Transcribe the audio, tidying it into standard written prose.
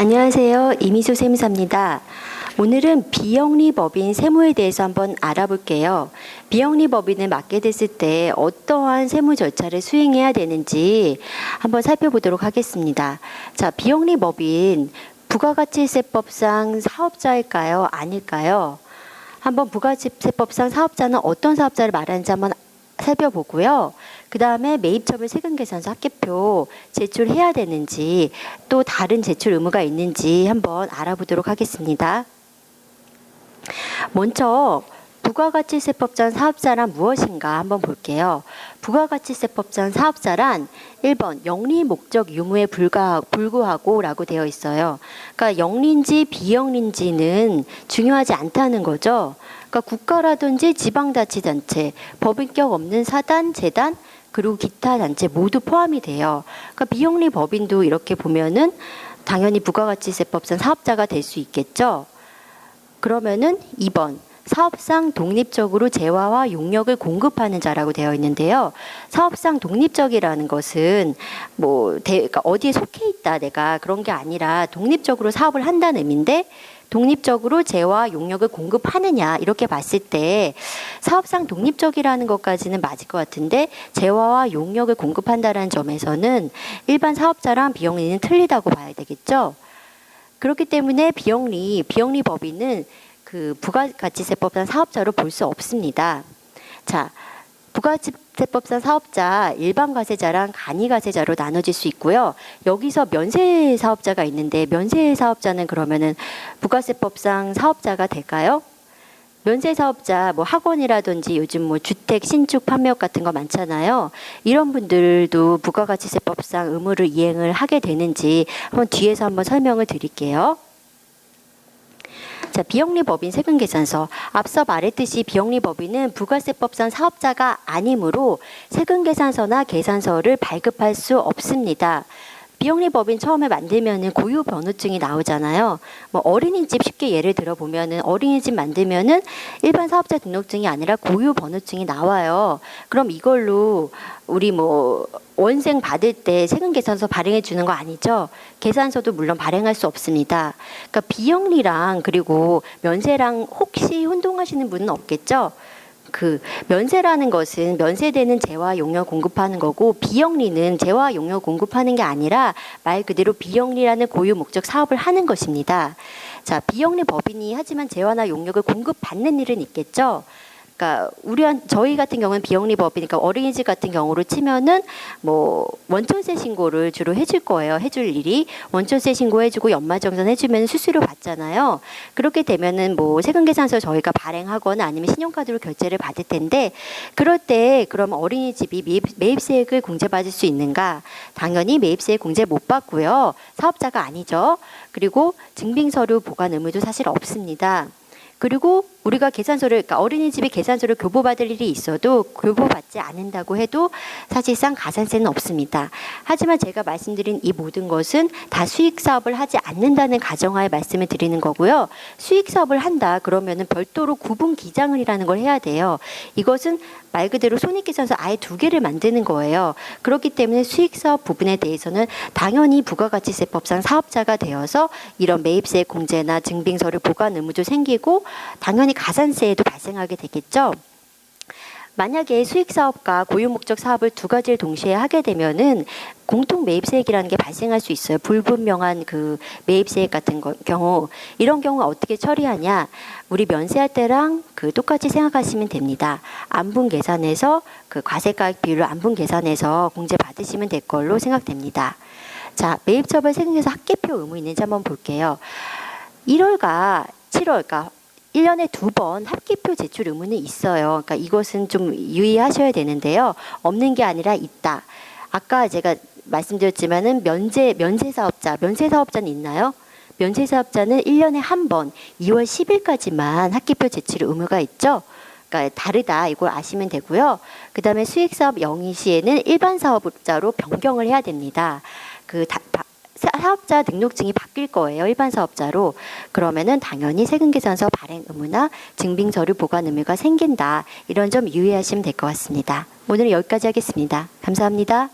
안녕하세요. 이미수 세무사입니다. 오늘은 비영리법인 세무에 대해서 한번 알아볼게요. 비영리법인을 맡게 됐을 때 어떠한 세무 절차를 수행해야 되는지 한번 살펴보도록 하겠습니다. 자, 비영리법인 부가가치세법상 사업자일까요? 아닐까요? 한번 부가가치세법상 사업자는 어떤 사업자를 말하는지 한번 살펴보고요. 그 다음에 매입처분 세금계산서 합계표 제출해야 되는지 또 다른 제출 의무가 있는지 한번 알아보도록 하겠습니다. 먼저 부가가치세법상 사업자란 무엇인가 한번 볼게요. 부가가치세법상 사업자란 1번 영리 목적 유무에 불구하고 라고 되어 있어요. 그러니까 영리인지 비영리인지는 중요하지 않다는 거죠. 그러니까 국가라든지 지방자치단체, 법인격 없는 사단, 재단, 그리고 기타 단체 모두 포함이 돼요. 그러니까 비영리 법인도 이렇게 보면은 당연히 부가가치세법상 사업자가 될 수 있겠죠. 그러면은 2번 사업상 독립적으로 재화와 용역을 공급하는 자라고 되어 있는데요. 사업상 독립적이라는 것은 그러니까 어디에 속해 있다 내가 그런 게 아니라 독립적으로 사업을 한다는 의미인데 독립적으로 재화 용역을 공급하느냐 이렇게 봤을 때 사업상 독립적이라는 것까지는 맞을 것 같은데 재화와 용역을 공급한다는 점에서는 일반 사업자랑 비영리는 틀리다고 봐야 되겠죠. 그렇기 때문에 비영리 법인은 그 부가가치세법상 사업자로 볼 수 없습니다. 자, 부가가치세법상 사업자 일반 과세자랑 간이 과세자로 나눠질 수 있고요. 여기서 면세 사업자가 있는데 면세 사업자는 그러면은 부가세법상 사업자가 될까요? 면세 사업자 학원이라든지 요즘 주택 신축 판매업 같은 거 많잖아요. 이런 분들도 부가가치세법상 의무를 이행을 하게 되는지 한번 뒤에서 한번 설명을 드릴게요. 자, 비영리법인 세금계산서. 앞서 말했듯이 비영리법인은 부가세법상 사업자가 아니므로 세금계산서나 계산서를 발급할 수 없습니다. 비영리법인 처음에 만들면은 고유 번호증이 나오잖아요. 어린이집 쉽게 예를 들어 보면은 어린이집 만들면은 일반 사업자 등록증이 아니라 고유 번호증이 나와요. 그럼 이걸로 우리 원생 받을 때 세금계산서 발행해 주는 거 아니죠? 계산서도 물론 발행할 수 없습니다. 그러니까 비영리랑 그리고 면세랑 혹시 혼동하시는 분은 없겠죠? 그 면세라는 것은 면세되는 재화 용역 공급하는 거고 비영리는 재화 용역 공급하는 게 아니라 말 그대로 비영리라는 고유 목적 사업을 하는 것입니다. 자, 비영리 법인이 하지만 재화나 용역을 공급받는 일은 있겠죠. 그러니까 저희 같은 경우는 비영리 법이니까 어린이집 같은 경우로 치면은 원천세 신고를 주로 해줄 거예요. 해줄 일이 원천세 신고해주고 연말정산 해주면 수수료 받잖아요. 그렇게 되면은 세금계산서 저희가 발행하거나 아니면 신용카드로 결제를 받을 텐데 그럴 때 그럼 어린이집이 매입세액을 공제받을 수 있는가? 당연히 매입세액 공제 못 받고요. 사업자가 아니죠. 그리고 증빙서류 보관 의무도 사실 없습니다. 그리고 우리가 그러니까 어린이집이 계산서를 교부받을 일이 있어도 교부받지 않는다고 해도 사실상 가산세는 없습니다. 하지만 제가 말씀드린 이 모든 것은 다 수익사업을 하지 않는다는 가정하에 말씀을 드리는 거고요. 수익사업을 한다 그러면은 별도로 구분 기장이라는 걸 해야 돼요. 이것은 말 그대로 손익계산서 아예 두 개를 만드는 거예요. 그렇기 때문에 수익사업 부분에 대해서는 당연히 부가가치세법상 사업자가 되어서 이런 매입세 공제나 증빙서류 보관 의무도 생기고 당연히 가산세에도 발생하게 되겠죠. 만약에 수익사업과 고유목적 사업을 두 가지를 동시에 하게 되면은 공통 매입세액이라는 게 발생할 수 있어요. 불분명한 그 매입세액 같은 경우 이런 경우 어떻게 처리하냐? 우리 면세할 때랑 똑같이 생각하시면 됩니다. 안분 계산해서 과세가액 비율을 안분 계산해서 공제 받으시면 될 걸로 생각됩니다. 자, 매입처분 세금계산서 합계표 의무 있는지 한번 볼게요. 1월과 7월, 그러니까 1년에 2번 합계표 제출 의무는 있어요. 그러니까 이것은 좀 유의하셔야 되는데요. 없는 게 아니라 있다. 아까 제가 말씀드렸지만은 면세 사업자는 있나요? 면세 사업자는 1년에 한 번 2월 10일까지만 합계표 제출 의무가 있죠. 그러니까 다르다 이걸 아시면 되고요. 그 다음에 수익사업 영위 시에는 일반 사업자로 변경을 해야 됩니다. 사업자 등록증이 바뀔 거예요. 일반 사업자로. 그러면은 당연히 세금계산서 발행 의무나 증빙서류 보관 의무가 생긴다. 이런 점 유의하시면 될 것 같습니다. 오늘은 여기까지 하겠습니다. 감사합니다.